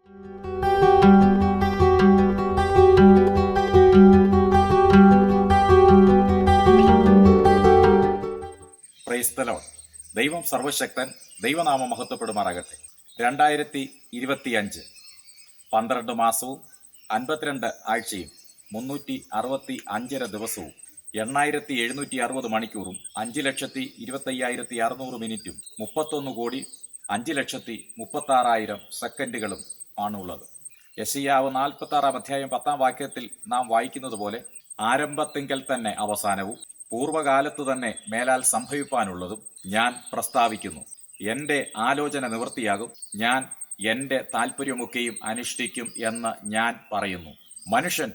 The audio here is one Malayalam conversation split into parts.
Praise the Lord. ദൈവം സർവശക്തൻ, ദൈവനാമം മഹത്വപ്പെടുമാറാകട്ടെ. 2025 12 മാസവും 52 ആഴ്ചയും 365 ദിവസവും 8760 മണിക്കൂറും 5,25,600 മിനിറ്റും 31,05,36,000 സെക്കൻഡുകളും ആണുള്ളത്. യെശയ്യാവ് 46 അധ്യായം 10 വാക്യത്തിൽ നാം വായിക്കുന്നത് പോലെ, ആരംഭത്തിങ്കൽ തന്നെ അവസാനവും പൂർവകാലത്തു തന്നെ മേലാൽ സംഭവിപ്പാനുള്ളതും ഞാൻ പ്രസ്താവിക്കുന്നു. എന്റെ ആലോചന നിവൃത്തിയാകും, ഞാൻ എന്റെ താല്പര്യമൊക്കെയും അനുഷ്ഠിക്കും എന്ന് ഞാൻ പറയുന്നു. മനുഷ്യൻ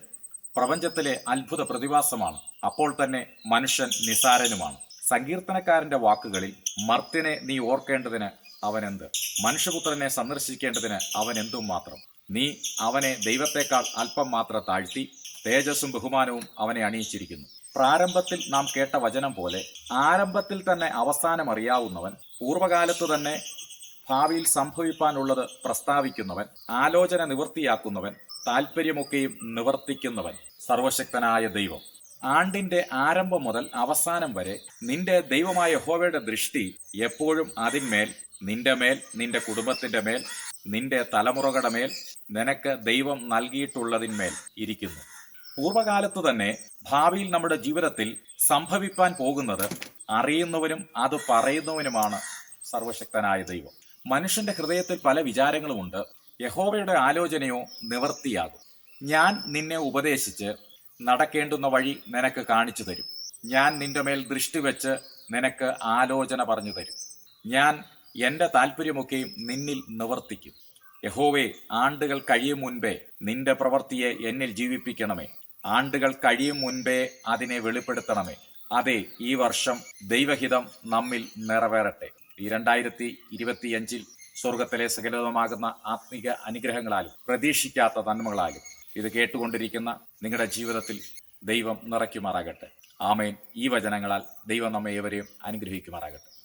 പ്രപഞ്ചത്തിലെ അത്ഭുത പ്രതിഭാസമാണ്. അപ്പോൾ തന്നെ മനുഷ്യൻ നിസാരനുമാണ്. സങ്കീർത്തനക്കാരന്റെ വാക്കുകളിൽ, മർത്യനെ നീ ഓർക്കേണ്ടതിന് അവനെന്ത്, മനുഷ്യപുത്രനെ സന്ദർശിക്കേണ്ടതിന് അവൻ എന്തും മാത്രം. നീ അവനെ ദൈവത്തെക്കാൾ അല്പം മാത്രം താഴ്ത്തി, തേജസ്സും ബഹുമാനവും അവനെ അണിയിച്ചിരിക്കുന്നു. പ്രാരംഭത്തിൽ നാം കേട്ട വചനം പോലെ, ആരംഭത്തിൽ തന്നെ അവസാനം അറിയാവുന്നവൻ, പൂർവകാലത്തു തന്നെ ഭാവിയിൽ സംഭവിപ്പാനുള്ളത് പ്രസ്താവിക്കുന്നവൻ, ആലോചന നിവൃത്തിയാക്കുന്നവൻ, താല്പര്യമൊക്കെയും നിവർത്തിക്കുന്നവൻ, സർവശക്തനായ ദൈവം. ആണ്ടിന്റെ ആരംഭം മുതൽ അവസാനം വരെ നിന്റെ ദൈവമായ യഹോവയുടെ ദൃഷ്ടി എപ്പോഴും അതിന്മേൽ, നിന്റെ മേൽ, നിന്റെ കുടുംബത്തിന്റെ മേൽ, നിന്റെ തലമുറകളുടെ മേൽ, നിനക്ക് ദൈവം നൽകിയിട്ടുള്ളതിന്മേൽ ഇരിക്കുന്നു. പൂർവകാലത്ത് തന്നെ ഭാവിയിൽ നമ്മുടെ ജീവിതത്തിൽ സംഭവിപ്പാൻ പോകുന്നത് അറിയുന്നവനും അത് പറയുന്നവനുമാണ് സർവശക്തനായ ദൈവം. മനുഷ്യന്റെ ഹൃദയത്തിൽ പല വിചാരങ്ങളുമുണ്ട്. യഹോവയുടെ ആലോചനയോ നിവൃത്തിയാകും. ഞാൻ നിന്നെ ഉപദേശിച്ച് നടക്കേണ്ടുന്ന വഴി നിനക്ക് കാണിച്ചു തരും. ഞാൻ നിന്റെ മേൽ ദൃഷ്ടി വെച്ച് നിനക്ക് ആലോചന പറഞ്ഞു തരും. ഞാൻ എന്റെ താല്പര്യമൊക്കെയും നിന്നിൽ നിവർത്തിക്കും. യഹോവേ, ആണ്ടുകൾ കഴിയും മുൻപേ നിന്റെ പ്രവൃത്തിയെ എന്നിൽ ജീവിപ്പിക്കണമേ. ആണ്ടുകൾ കഴിയും മുൻപേ അതിനെ വെളിപ്പെടുത്തണമേ. അതെ, ഈ വർഷം ദൈവഹിതം നമ്മിൽ നിറവേറട്ടെ. ഈ 2025 സ്വർഗത്തിലെ സകലവുമാകുന്ന ആത്മീക അനുഗ്രഹങ്ങളാലും പ്രതീക്ഷിക്കാത്ത നന്മകളാലും ഇത് കേട്ടുകൊണ്ടിരിക്കുന്ന നിങ്ങളുടെ ജീവിതത്തിൽ ദൈവം നിറയ്ക്കുമാറാകട്ടെ. ആമേൻ. ഈ വചനങ്ങളാൽ ദൈവം നമ്മെ ഏവരെയും അനുഗ്രഹിക്കുമാറാകട്ടെ.